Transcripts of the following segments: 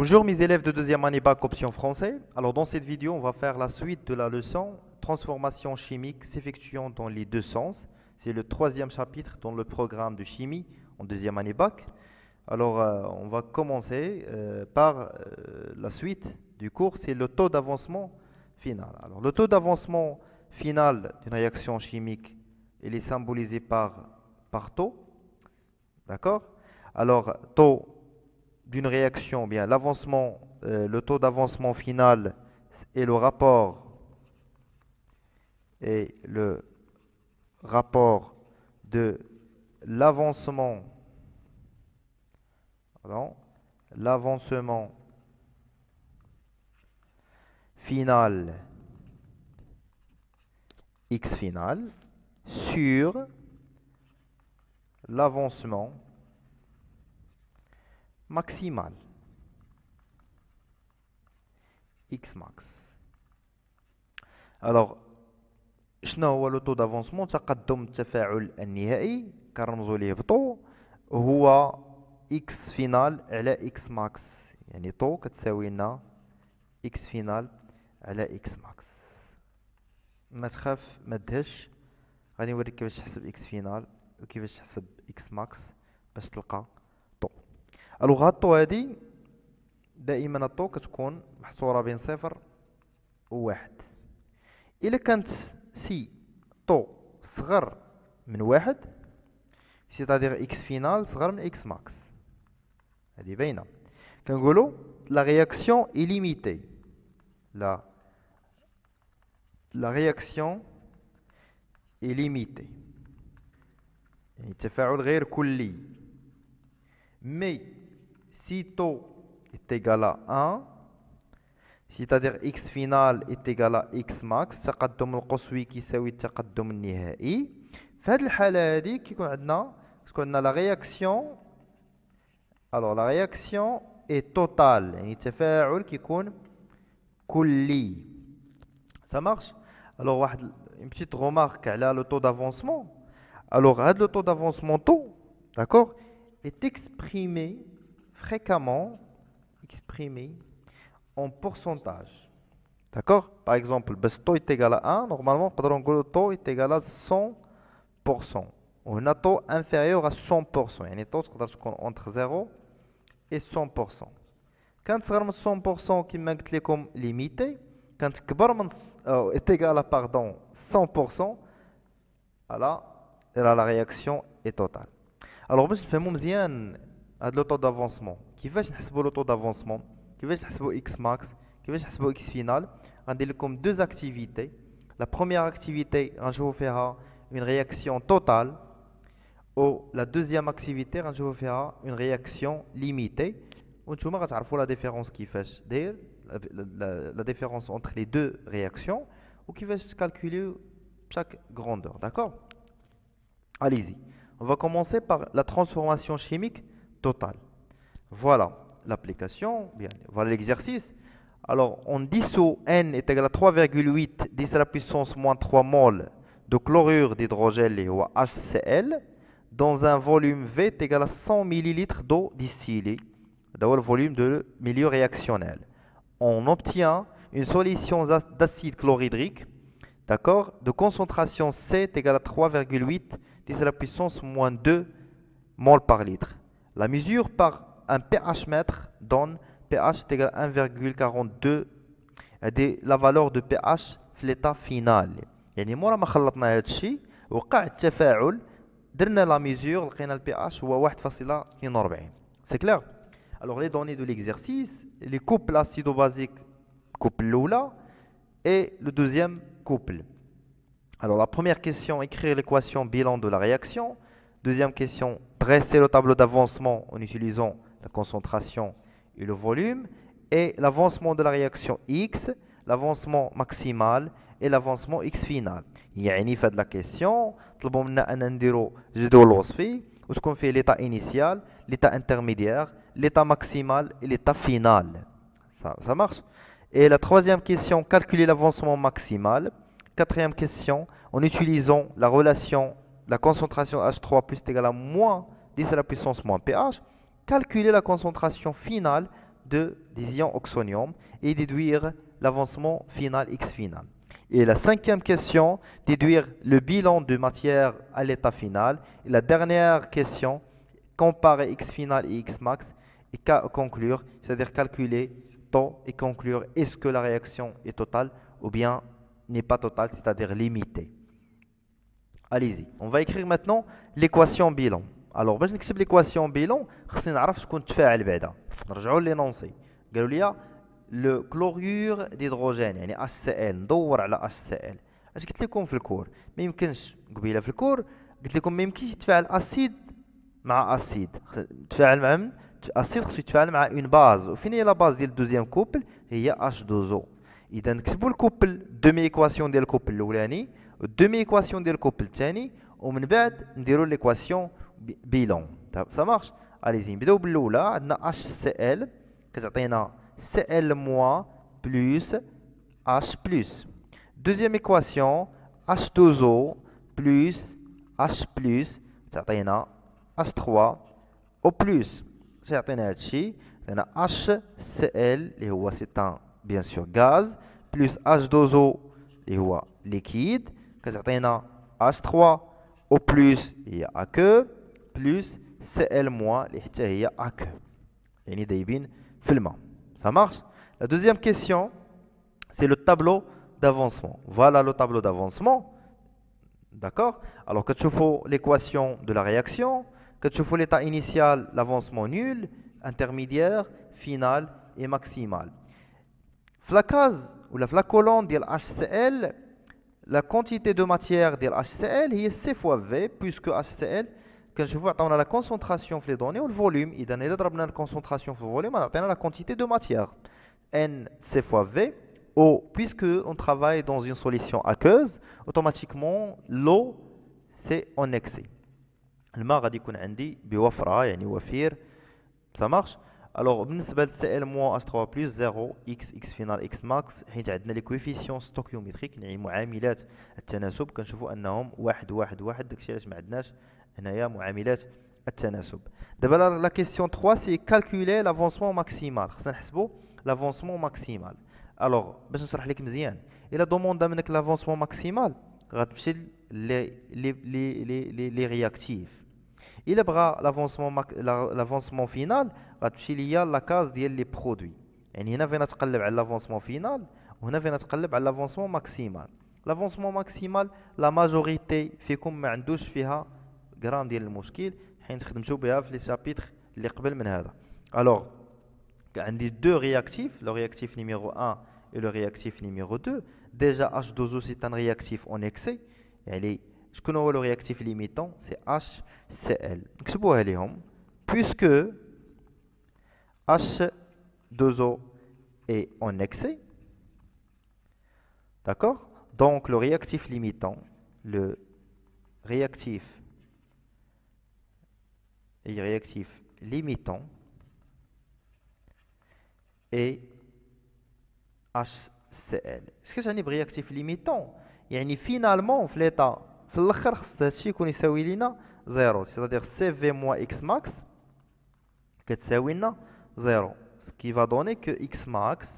Bonjour mes élèves de deuxième année bac option français. Alors dans cette vidéo, on va faire la suite de la leçon transformation chimique s'effectuant dans les deux sens. C'est le troisième chapitre dans le programme de chimie en deuxième année bac. Alors on va commencer par la suite du cours, c'est le taux d'avancement final. Alors le taux d'avancement final d'une réaction chimique, il est symbolisé par taux. D'accord? Alors taux d'une réaction, bien l'avancement, le taux d'avancement final est le rapport de l'avancement final x final sur l'avancement maximal x max. Alors شنو هو لو طو دافونسمون؟ تقدم التفاعل النهائي كنرمزوا ليه بطو هو x فينال على x ماكس، يعني طو كتساوي لنا x فينال على x ماكس. ما تخاف ما تدهش، غادي نوريك كيفاش تحسب x فينال وكيفاش تحسب x ماكس باش تلقى طو. الوغ هاد الطو هادي دائما الطو كتكون محصورة بين صفر وواحد. إلا كانت سي طو صغر من واحد، سيتادير اكس فينال صغر من اكس ماكس، هادي باينة. كنقولو لا رياكسيون اي ليميتي، لا رياكسيون اي ليميتي، يعني التفاعل غير كلي. مي si taux est égal à 1, c'est-à-dire x final est égal à x max، التقدم القصوي كيساوي التقدم النهائي. في هذه الحالة هذه كيكون عندنا لا رياكسيون، alors la réaction est totale، يعني التفاعل كيكون كلي. ça marche. alors واحد une petite remarque على le taux d'avancement. alors هذا le taux d'avancement taux, d'accord, est exprimé fréquemment en pourcentage. D'accord? Par exemple, le taux est égal à 1, normalement, le taux est égal à 100%. Ou un taux inférieur à 100%. Il y a un taux entre 0 et 100%. Quand c'est 100% qui est comme limité, quand est égal à 100%, alors la réaction est totale. Alors, باش نفهموا مزيان هاد لو طو دافونسمون، كيفاش نحسبوا لو طو دافونسمون، كيفاش نحسبوا اكس ماكس، كيفاش نحسبوا اكس فينال، غندير لكم deux activités. La première activité غنشوفوا فيها une réaction totale، ou la deuxième activité غنشوفوا فيها une réaction limitée. وانتوما غتعرفوا la différence كيفاش داير la différence entre les deux réactions وكيفاش calculer chaque grandeur. D'accord? Allez-y. On va commencer par la transformation chimique totale. Voilà l'application, bien, voilà l'exercice. Alors, on dissout N est égal à 3,8 10 à la puissance moins 3 mol de chlorure d'hydrogène ou HCl dans un volume V est égal à 100 ml d'eau distillée, dans le volume de milieu réactionnel. On obtient une solution d'acide chlorhydrique, d'accord, de concentration C est égale à 3,8 10 à la puissance moins 2 mol par litre. La mesure par un pH mètre donne pH est égal à 1,42 la valeur de pH في l'état final. يعني مورا ما خلطنا هذا الشيء وقع التفاعل درنا لا ميزور لقينا البي هو 1.42. C'est clair? Alors les données de l'exercice, les couples acido-basiques, couple l'oula et le deuxième couple. Alors la première question, écrire l'équation bilan de la réaction. Deuxième question, dresser le tableau d'avancement en utilisant la concentration et le volume. Et l'avancement de la réaction X, l'avancement maximal et l'avancement X final. يعني في هذه la question طلبوا منا أن نديروا جدول وصفي وتكون فيه l'état initial, l'état intermédiaire, l'état maximal et l'état final. Ça marche? Et la troisième question, calculer l'avancement maximal. Quatrième question, en utilisant la relation, la concentration H3 plus est égale à moins 10 à la puissance moins pH, calculer la concentration finale des ions oxonium et déduire l'avancement final X final. Et la cinquième question, déduire le bilan de matière à l'état final. Et la dernière question, comparer X final et X max et conclure, c'est-à-dire calculer taux et conclure est-ce que la réaction est totale ou bien n'est pas totale, c'est-à-dire limitée. Allez-y, on va écrire maintenant l'équation bilan. Alors باش نكتب l'équation bilan, خصني نعرف شكون تفاعل بعدا. نرجعوا لينونسي. قالوا لي لو كلوريور ديدروجين يعني HCl ندور على HCl. اش قلت لكم في الكور؟ ما يمكنش قبيله في الكور قلت لكم ما يمكنش يتفاعل اسيد مع اسيد. تفاعل مع من؟ اسيد خصو يتفاعل مع اون باز. وفين هي لا باز ديال الدوزيام كوبل؟ هي H2O. اذا نكتبوا الكوبل دومي ايكواسيون ديال الكوبل الاولاني والدومي ايكواسيون ديال الكوبل الثاني ومن بعد نديروا ليكواسيون بيلون. ça marche. allez-y نبداو بالاولى. عندنا HCl كتعطينا Cl- plus H plus. Deuxième équation, H2O plus H plus تعطينا H3 au plus. تعطينا هادشي عطينا HCl اللي هو c'est un bien sûr gaz plus H2O اللي هو liquide كتعطينا H3 au plus هي aqueux plus Cl- اللي حتى هي aqueux يعني دايبين في الماء. Ça marche. La deuxième question, c'est le tableau d'avancement. Voilà le tableau d'avancement. D'accord. Alors, quand tu fais l'équation de la réaction, quand tu fais l'état initial, l'avancement nul, intermédiaire, final et maximal. La case ou la colonne de HCl, la quantité de matière de HCl est C fois V, puisque HCl, quand je vois on a la concentration dans les données ou le volume, et dans la concentration dans le volume, on a la quantité de matière. N C fois V, ou puisque on travaille dans une solution aqueuse, automatiquement l'eau c'est en excès. Le mar غادي يكون عندي بوفرة يعني وفير. Ça marche. Alors بالنسبة ل Cl- H3+ 0 x final x max حيت عندنا لي كويفيسيون ستوكيومتريك يعني معاملات التناسب كنشوفوا انهم واحد واحد واحد. داكشي علاش ما عندناش هنايا معاملات التناسب. دابا لا كيسيون 3 سي كالكولي لافونسمون ماكسيمال. خصنا نحسبوا لافونسمون ماكسيمال. الوغ باش نشرح لك مزيان الا دوموندا منك لافونسمون ماكسيمال غتمشي لي رياكتيف. الا بغى لافونسمون فينال غتمشي ليا لا كاز ديال لي برودوي. يعني هنا فين تقلب على لافونسمون فينال وهنا فين تقلب على لافونسمون ماكسيمال. لافونسمون ماكسيمال لا ماجوريتي فيكم ما عندوش فيها غرام ديال المشكل حيت خدمتو بها في لي شابيتر اللي قبل من هذا. الوغ عندي دو رياكتيف، لو رياكتيف نيميرو 1 et le réactif numéro 2. Déjà H2O c'est un réactif en excès. يعني شكون هو le réactif limitant? C'est HCl. نكتبوها ليهم puisque H2O est en excès. D'accord? Donc le réactif limitant, le réactif limitant est HCl. اش كتعني برياكتيف ليميتون؟ يعني فينالمون في ليطا في الاخر خص هادشي يكون يساوي لينا زيرو، سيتادير سي في موان اكس ماكس كتساوي لنا زيرو، سكي فا دوني كو اكس ماكس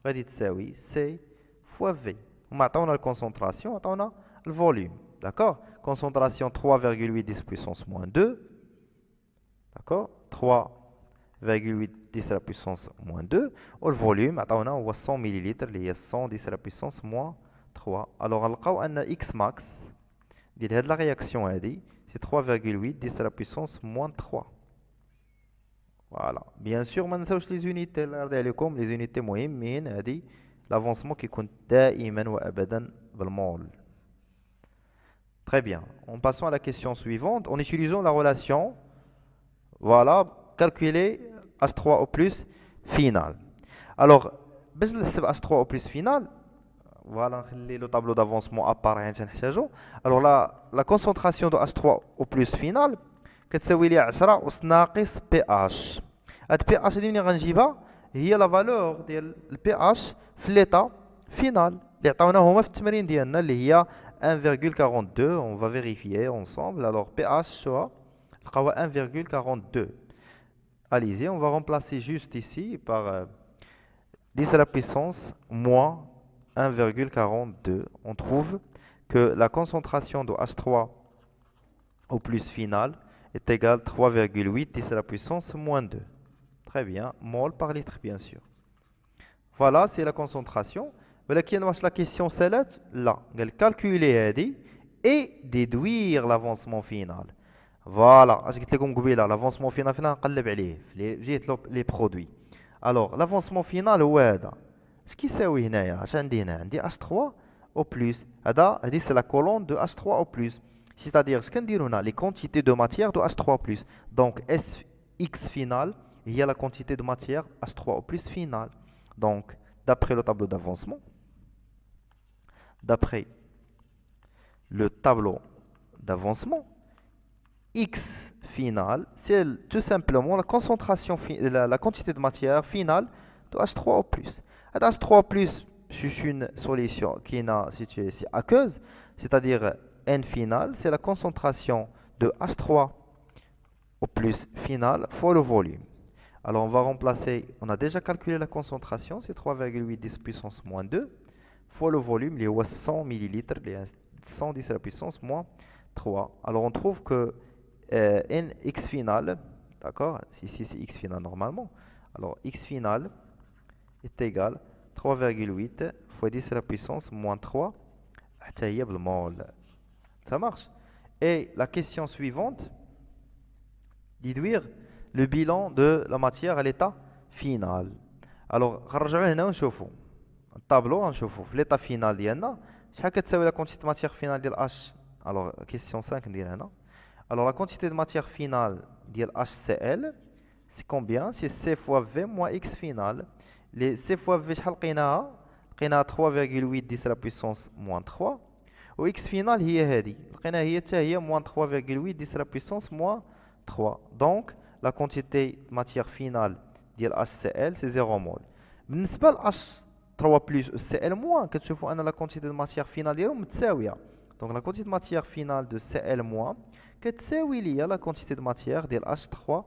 غادي تساوي سي فوا في. هما عطاونا الكونسونطراسيون عطاونا الفوليوم. داكور. كونسونطراسيون 3,8 10 puissance moins 2. داكور 3,8 10 à la puissance moins 2. و الفوليوم عطاونا هو 100 مليلتر اللي هي 100 10 à la puissance moins 3. الوغ غنلقاو ان اكس ماكس ديال هاد لا رياكسيون هادي سي 3,8 10 à la puissance moins 3. فوالا. بيان سور ما نساوش لي زونيتي اللي غادي عليكم، لي زونيتي مهمين. هادي لافونسمون كيكون دائما وابدا بالمول. Très bien. En passant à la question suivante, en utilisant la relation, voilà, calculer H3 au plus final. Alors, باش نحسب H3 au plus final, voilà, نخلي le tableau d'avancement à part حيت نحتاجو. Alors la concentration de H3 au plus final كتساوي لي 10 أس ناقص pH. هاد pH هادي منين غنجيبها؟ هي لا فالور ديال pH في ليطا فينال اللي عطاونا هما في التمرين ديالنا اللي هي 1,42. On va vérifier ensemble. Alors pH soit 1,42. Allez-y, on va remplacer juste ici par 10 à la puissance moins 1,42. On trouve que la concentration de H3 au plus final est égale à 3,8 10 à la puissance moins 2. Très bien, mol par litre bien sûr. Voilà, c'est la concentration. Mais la question c'est là, calculer et déduire l'avancement final. Voilà, je vais l'avancement final, les produits. Alors, l'avancement final, ce qui c'est oui, H3 au plus. C'est la colonne de H3 au plus. C'est-à-dire, ce qu'on dit, les quantités de matière de H3 au plus. Donc, Sx final, il y a la quantité de matière H3 au plus final. Donc, d'après le tableau d'avancement, X final, c'est tout simplement la concentration, la quantité de matière finale de H3O+. H3O+, c'est une solution qui est située ici aqueuse, c'est-à-dire N final, c'est la concentration de H3O+ final fois le volume. Alors on va remplacer, on a déjà calculé la concentration, c'est 3,8 10 puissance moins 2, fois le volume, il est 100 ml, 110 à la puissance moins 3. Alors on trouve que X final, d'accord, ici c'est X final normalement, alors X final est égal à 3,8 fois 10 à la puissance moins 3, ça marche. Et la question suivante, déduire le bilan de la matière à l'état final. Alors, un tableau, l'état final ديالنا شحال كتساوي la quantité de matière finale ديال H. Alors, question 5 ندير هنا. Alors, la quantité de matière finale de HCl, c'est combien? C'est C fois V moins X final. Les C fois V, شحال لقيناها 3,8 10 à la puissance moins 3. و X final هي هذه. لقيناها هي حتى هي moins 3,8 10 à la puissance moins 3. Donc, la quantité de matière finale de HCl, c'est 0 mol. بالنسبة ل H3 plus Cl moins, كتشوفوا أن la quantité de matière finale ديالهم متساوية. Donc, la quantité de matière finale de Cl moins كتساوي ليا la quantité de matière de H3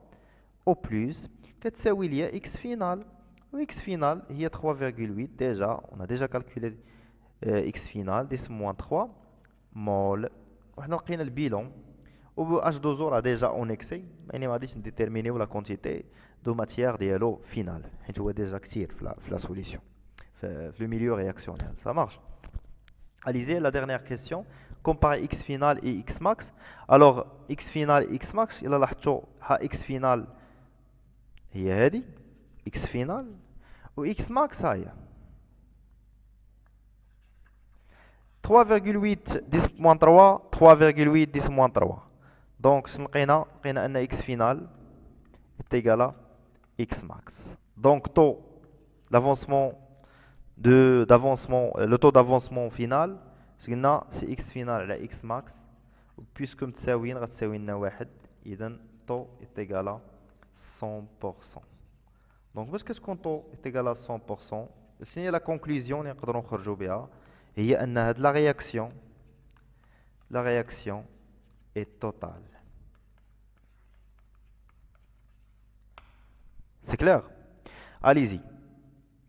au plus كتساوي ليا X final. و X final هي 3,8 déjà, on a déjà calculé X final 10 moins 3 mol. وحنا لقينا البيلون. و H2O a déjà annexé, يعني ما غاديش نديتيرمينيو la quantité de matière ديالو final حيت هو déjà كثير في la solution في le milieu réactionnel. Ça marche. Alizez la dernière question. Comparer X final et X max. Alors, X final et X max, il a X final هي هذه X final و X max هي 3,8 10 moins 3 3,8 10 moins 3. Donc, لقينا أن X final est égal à X max. Donc, le taux d'avancement final, c'est X final à X max. Puisque متساويين غتساوي لنا واحد، إذا taux est égal à 100%. Donc, parce que ce taux est égal à 100%, c'est la conclusion اللي نقدروا نخرجوا بها هي أن هاد la réaction est totale. C'est clair? Allez-y.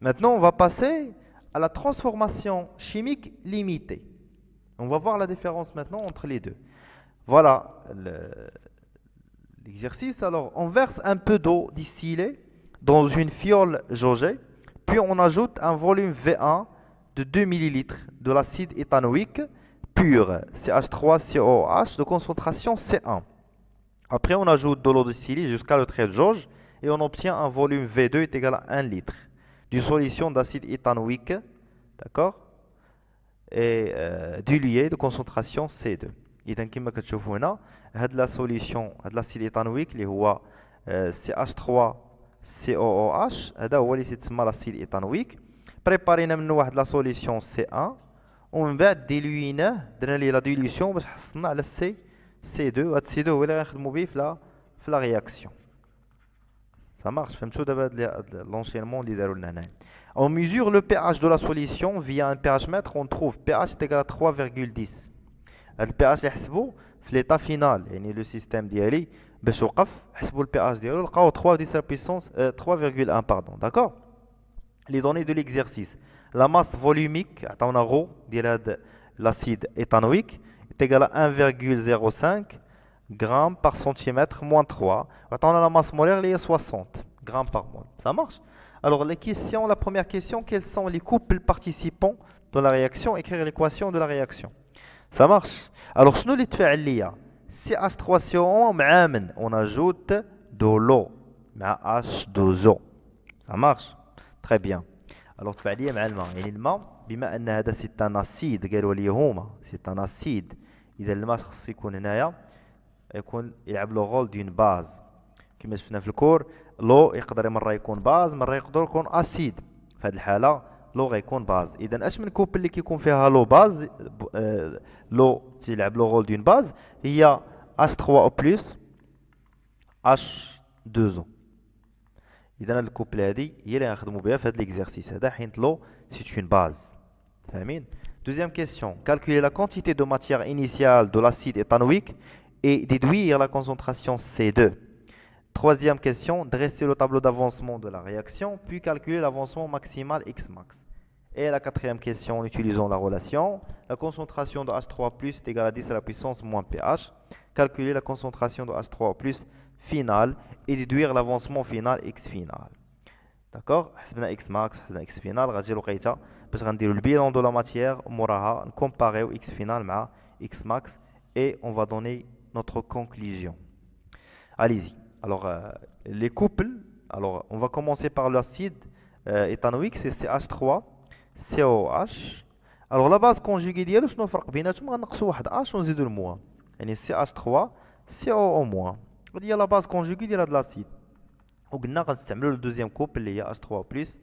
Maintenant, on va passer à la transformation chimique limitée. On va voir la différence maintenant entre les deux. Voilà l'exercice. Alors, on verse un peu d'eau distillée dans une fiole jaugée, puis on ajoute un volume V1 de 2 ml de l'acide éthanoïque pur, CH3COH, de concentration C1. Après, on ajoute de l'eau distillée jusqu'à le trait de jauge et on obtient un volume V2 est égal à 1 litre d'une solution d'acide éthanoïque, d'accord, et diluée de concentration C2. إذا كما كتشوفوا هنا هاد لا سوليسيون هاد لاسيد ايثانويك اللي هو CH3COOH هذا هو اللي تسمى لاسيد ايثانويك. بريبارينا منه واحد لا سوليسيون C1 ومن بعد ديلويناه درنا ليه لا ديليسيون باش حصلنا على C2. وهاد C2 هو اللي غنخدموا به في لا رياكسيون. Ça marche, فهمتوا دابا l'enchaînement اللي داروا لنا هنا. On mesure le pH de la solution via un pH mètre, on trouve pH est égal à 3,10. هاد البي اش اللي حسبوا في ليطا فينال، يعني لو سيستيم ديالي باش وقف حسبوا البي اش ديالو لقاو 3 10 puissance 3,1 pardon. D'accord. Les données de l'exercice. La masse volumique عطاونا غو ديال هذا l'acide éthanoïque est égal à 1,05 grammes par centimètre moins 3. عطاونا la masse molaire اللي هي 60 grammes par mol. Ça marche? Alors les questions, la première question, quels sont les couples participants de la réaction? Écrire l'équation de la réaction. Ça marche? Alors شنو اللي تفاعل ليا؟ CH3CO مع من؟ On ajoute de l'eau مع H2O. Ça marche? Très bien. Alors تفاعلية مع الماء، يعني الماء بما ان هذا سي ان اسيد قالوا لي هما سي ان اسيد، اذا الماء خصو يكون هنايا يكون يلعب لو رول دون باز. كما شفنا في الكور لو يقدر مرة يكون باز مرة يقدر يكون اسيد، في هذه الحالة لو غيكون باز. اذا اش من كوبل اللي كيكون فيها لو باز لو تيلعب لو رول دون باز هي H3O بلس H2O. اذا هاد الكوبل هادي هي اللي غنخدموا بها في هاد ليكزارسيس هذا، حيت لو سي اون باز. فاهمين؟ Deuxième question. Calculer la quantité de matière initiale de l'acide éthanoïque et déduire la concentration C2. Troisième question. Dresser le tableau d'avancement de la réaction, puis calculer l'avancement maximal Xmax. Et la quatrième question, en utilisant la relation. La concentration de H3+ est égale à 10 à la puissance moins pH. Calculer la concentration de H3+ finale et déduire l'avancement final X final. D'accord? حسبنا X max, حسبنا X final, غتجي الوقيته باش غنديروا البيلون دو لا ماتيير وموراها نكومباريو X final مع X max et on va donner notre conclusion. Allez-y. Alors les couples, alors on va commencer par l'acide éthanoïque, c'est CH3 COH. Alors la base conjuguée ديالو شنو الفرق بيناتهم؟ غنقصوا واحد H ونزيدوا الموا، يعني CH3 COO-. هذه هي لا باز كونجوغي ديال هاد لاسيد، وقلنا غنستعملوا لو دوزيام كوبل اللي هي H3 بلس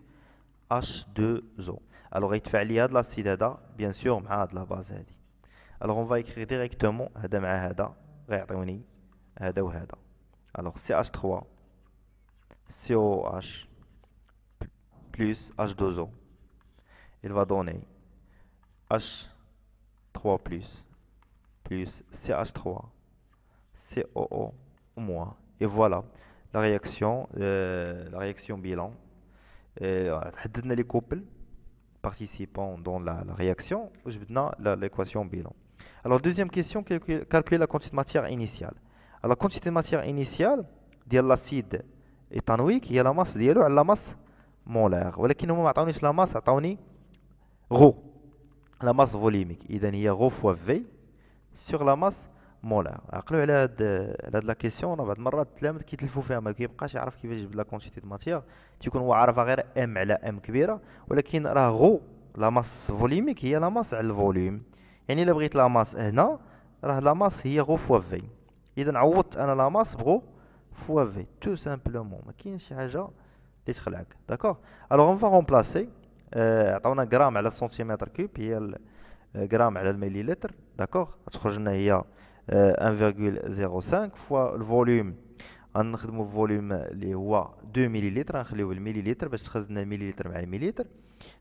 H2O. الوغ غيتفاعل لي هاد لاسيد هذا بيان سور مع هاد لا باز هادي. الوغ اون فا اكري ديريكتومون هذا مع هذا غيعطيوني هذا وهذا. الوغ CH3 COH plus H2O il va donner H3 plus CH3 COO moins. Et voilà la réaction bilan. حددنا les couples participants dans la réaction وجبدنا l'équation bilan. Alors deuxième question, calculer la quantité de matière initiale. Alors la quantité de matière initiale ديال l'acide éthanoïque هي la masse ديالو على la masse molaire، ولكن هما ما عطاونيش la masse، عطاوني غو la masse volumique. إذا هي غو fois V sur la masse مولار. عقلوا على هاد لا كيسيون، بعض المرات التلاميذ كيتلفوا فيها ما كيبقاش يعرف كيفاش يجبد لا كونتيتي دو ماتيير، تيكون هو عارفها غير ام على ام كبيره، ولكن راه غو لا ماس فوليميك هي لا ماس على الفوليوم. يعني الا بغيت لا ماس هنا راه لا ماس هي غو فوا في. اذا عوضت انا لا ماس بغو فوا في تو سامبلومون، ما كاينش شي حاجه اللي تخلعك. داكوغ. الوغ اون فا رومبلاسي. عطاونا غرام على سنتيمتر كوب، هي غرام على المليلتر. داكوغ. تخرج لنا هي 1,05 فوا الفوليوم. غنخدمو الفوليوم اللي هو 2 مليلتر، غنخليوه بالمليلتر باش تخزن المليلتر مع المليلتر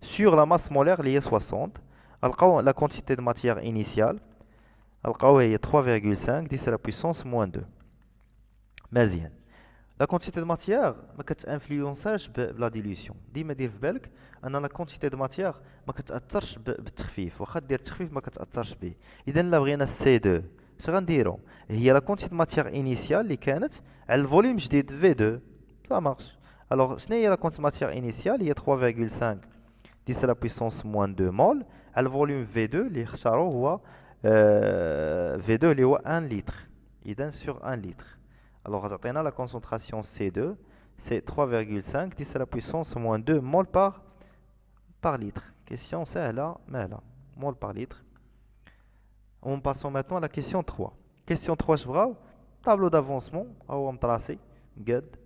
سور لا ماس مولير اللي هي 60. غنلقاو لا كونتيتي دو ماتيير انيسيال غنلقاوها هي 3,5 10 على بويسونس موان 2. مزيان. لا كونتيتي دو ماتيير ما كتانفلونساش بلا ديليوسيون. ديما دير في بالك ان لا كونتيتي دو ماتيير ما كتاثرش بالتخفيف، واخا دير التخفيف ما كتاثرش به. اذا الا بغينا سي 2 اش غنديرو؟ هي لا كونتيتي ماتيير انيسيال اللي كانت على الفوليوم جديد في 2. لا مارش. الوغ شنو هي لا كونتيتي ماتيير انيسيال؟ هي 3,5 10 على بويسونس موان 2 مول على الفوليوم في 2 اللي اختاروا هو في 2 اللي هو 1 لتر. اذا سور 1 لتر الوغ غتعطينا لا كونسونطراسيون سي 2 سي 3,5 10 على بويسونس موان 2 مول par litre. Question سهله ماهله، مول par litre. On passe maintenant à la question 3. Question 3 شبغاو طابلو دافونسمون هو مطراسي مقاد.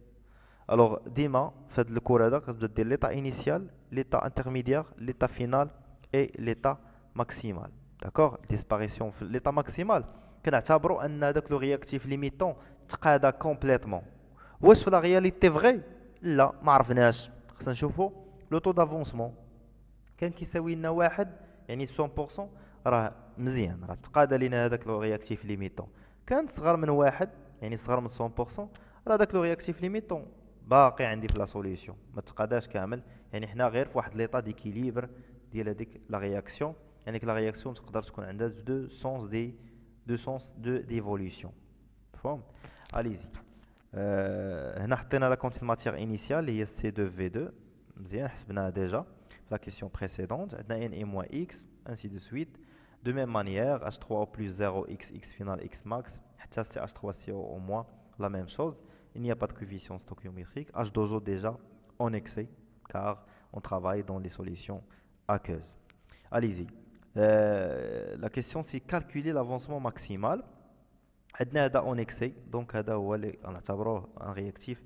الوغ ديما في هاد الكور هذا كتبدا دير ليطا انيسيال، ليطا انترميديير، ليطا فينال اي ليطا ماكسيمال. داكوغ. ديسباريسيون في ليطا ماكسيمال كنعتبروا ان هذاك لو رياكتيف ليميتون تقادا كومبليتمون. واش في لا رياليتي فغي؟ لا، ما عرفناش. خصنا نشوفوا لو طو دافونسمون كان كيساوي لنا واحد، يعني 100% راه مزيان، راه تقادا لينا هذاك لو رياكتيف ليميتون. كانت صغر من واحد يعني صغر من 100%، راه داك لو رياكتيف ليميتون باقي عندي في لا سوليسيون ما تقاداش كامل. يعني حنا غير في واحد ليطا ديكيليبر ديال هذيك لا رياكسيون. يعني لا رياكسيون تقدر تكون عندها دو سونس ديفولوشن. مفهوم؟ اليزي. هنا حطينا لا كونتيت ماتيير انيسيال اللي هي سي 2 في 2 مزيان حسبناها ديجا في لا كيسيون بريسيدونت. عندنا ان اي موان اكس انسي دو سويت. De même manière, H3O plus 0, x final, x max, H3CO au moins, la même chose. Il n'y a pas de coefficient stoichiométrique. H2O déjà en excès, car on travaille dans les solutions aqueuses. Allez-y. La question c'est calculer l'avancement maximal. عندنا هذا en excès, donc هذا هو اللي نعتبروه un réactif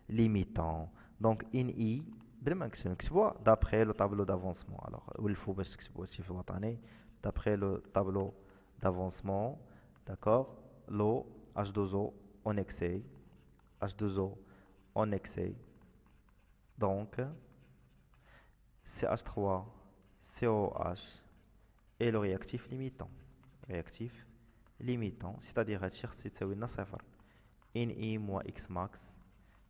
limitant. Donc in I بلا ما نكتبوها d'après le tableau d'avancement. Alors ولفوا باش تكتبوا هادشي في الوطني. D'après le tableau d'avancement, d'accord, l'eau H2O en excès, H2O en excès, donc CH3, COH et le réactif limitant, c'est-à-dire c'est تساوي لنا صفر. NI moins X max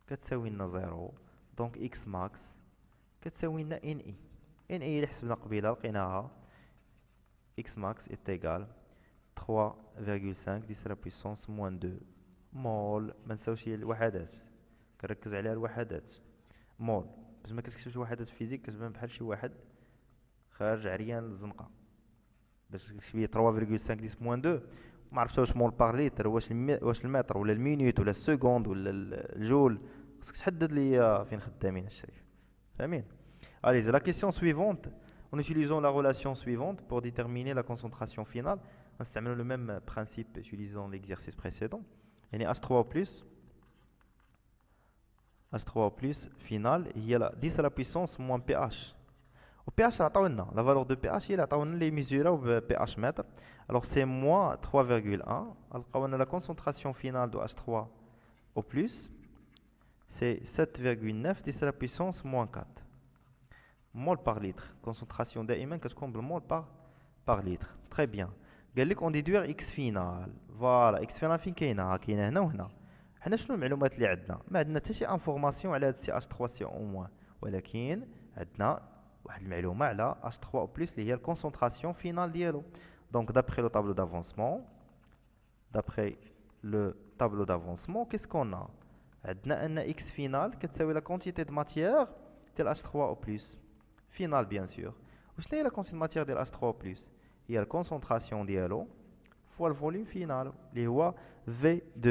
كتساوي لنا 0، donc X max كتساوي لنا NI. NI اللي حسبنا قبيله لقيناها X max est égal 3,5 10 à la puissance moins 2 مول. ما نساوش الوحدات، كنركز عليها الوحدات. مول باش ما كتكتبش الوحدات الفيزيك كتبان بحال شي واحد خارج عريان للزنقه. باش تكتب لي 3,5 10 moins 2 ما عرفتش واش مول بار لتر، واش المتر ولا المينوت ولا السكوند ولا الجول. خصك تحدد لي فين خدامين الشريف. فاهمين؟ Allez, la question suivante. En utilisant la relation suivante pour déterminer la concentration finale, on utilise le même principe utilisant l'exercice précédent. Il y a H3O plus final, il y a 10 à la puissance moins pH. Au pH, la valeur de pH, il est mesurée au pH mètre. Alors c'est moins 3,1. Alors la concentration finale de H3O plus, c'est 7,9 10 à la puissance moins 4. Mol par litre. Concentration دائما كتكون بالمول par litre. Très bien. قال لك on déduire x final. Voilà, x final فين كاينه؟ كاينه هنا وهنا. حنا شنو المعلومات اللي عندنا؟ ما عندنا حتى شي انفورماسيون على هاد CH3CO-، ولكن عندنا واحد المعلومه على H3O+ اللي هي الكونسونطراسيون فينال ديالو. Donc d'après le tableau d'avancement, qu'est-ce qu'on a؟ عندنا ان x final كتساوي la quantité de matière ديال H3O+. Final bien sûr. وشنو هي لا كونتيت ماتيير ديال H3O+؟ هي الكونسونطراسيون ديالو فوا الفوليوم فينال اللي هو V2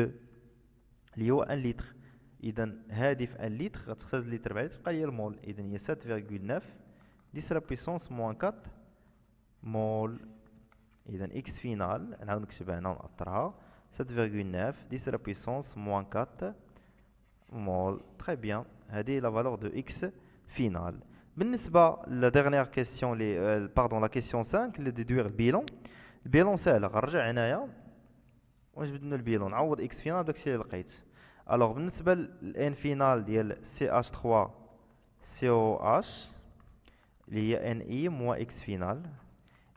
اللي هو 1 لتر. اذا هذه في 1 لتر غتختزل لتر بعد تبقى هي المول. اذا هي 7,9 10 la puissance moins 4 مول. اذا اكس فينال نعاود نكتبها هنا ونأطرها 7,9 10 la puissance moins 4 مول. تري بيان. هذه لا فالور دو اكس فينال. بالنسبه لا ديرنيير كيسيون لي باردون لا كيسيون 5 اللي ديدوير البيلون ساهله. غنرجع هنايا ونجبد لنا البيلون نعوض اكس فينال بداكشي اللي لقيت. الوغ بالنسبه للان فينال ديال سي اش 3 سي او اش اللي هي ان اي موان اكس فينال.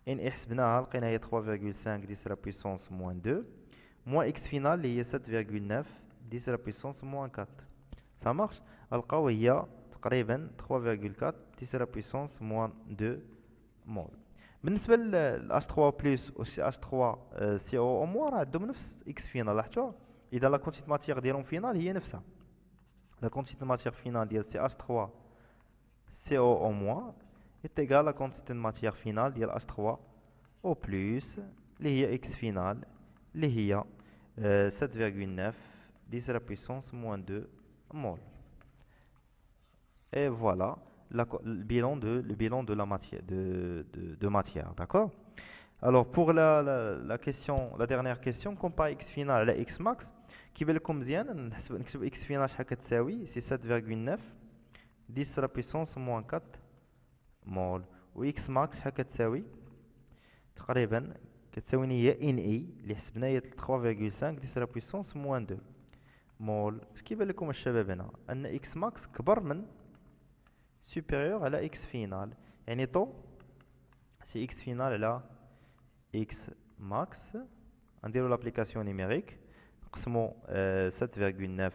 ان اي حسبناها لقينا هي 3,5 10 لا بويسونس موان 2 موان اكس فينال اللي هي 7,9 10 لا بويسونس موان 4. سا مارش. غنلقاو هي تقريبا 3,4 10 لا بويسونس موان 2 مول. بالنسبه ل H3 بلس و CH3 CO راه عندهم نفس اكس فينال. لاحظتوا اذا لا كونتيت ماتيير ديالهم فينال هي نفسها. لا كونتيت ماتيير فينال ديال CH3 CO est égal à la quantité de matière finale ديال H3O plus اللي هي اكس فينال اللي هي 7,9 10 la puissance moins 2 mol. Et voilà le bilan de la matière, de matière, d'accord? Alors pour la question, la dernière question, compare x final à x max. كيبان لكم مزيان نكتب x final شحال كتساوي؟ سي 7,9 10 la puissance moins 4 مول. و x max شحال كتساوي؟ تقريبا كتساوي هي ان اي اللي حسبنا هي 3,5 10 la puissance moins 2 مول. اش كيبان لكم الشباب هنا؟ ان x max كبر من supérieur على x final. يعني طو سي x final على x max. نديرو لابليكاسيون نيميريك نقسمو 7,9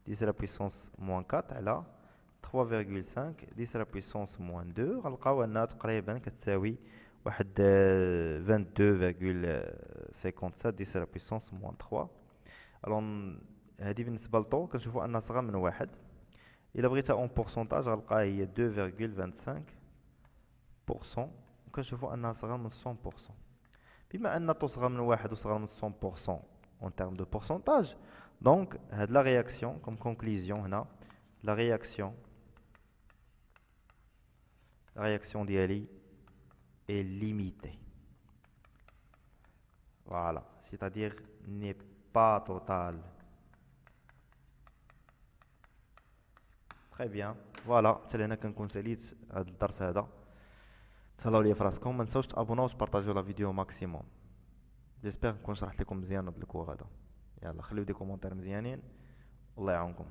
10 à la puissance moins 4 على 3,5 10 à la puissance moins 2. غنلقاو انها تقريبا كتساوي واحد 22,57 10 à la puissance moins 3. الوغ هادي بالنسبه لطو كنشوفو انها صغر من واحد. الا بغيتها اون بورسونتاج غنلقاها هي 2,25%، وكنشوفو انها صغر من 100%. بما ان طو صغر من واحد وصغر من 100% en termes de pourcentage, donc la réaction comme conclusion la réaction d'Ali est limitée, voilà, c'est-à-dire n'est pas totale. Très bien, voilà, c'est là كنكون ساليت هذا الدرس هذا. تهلاو ليا في راسكم، ما تنساوش تابوناو وتبارطاجيو لا فيديو ماكسيموم. جيسبر نكون شرحت لكم مزيان هذا الكور هذا. يلا خليو دي كومونتير مزيانين، والله يعاونكم.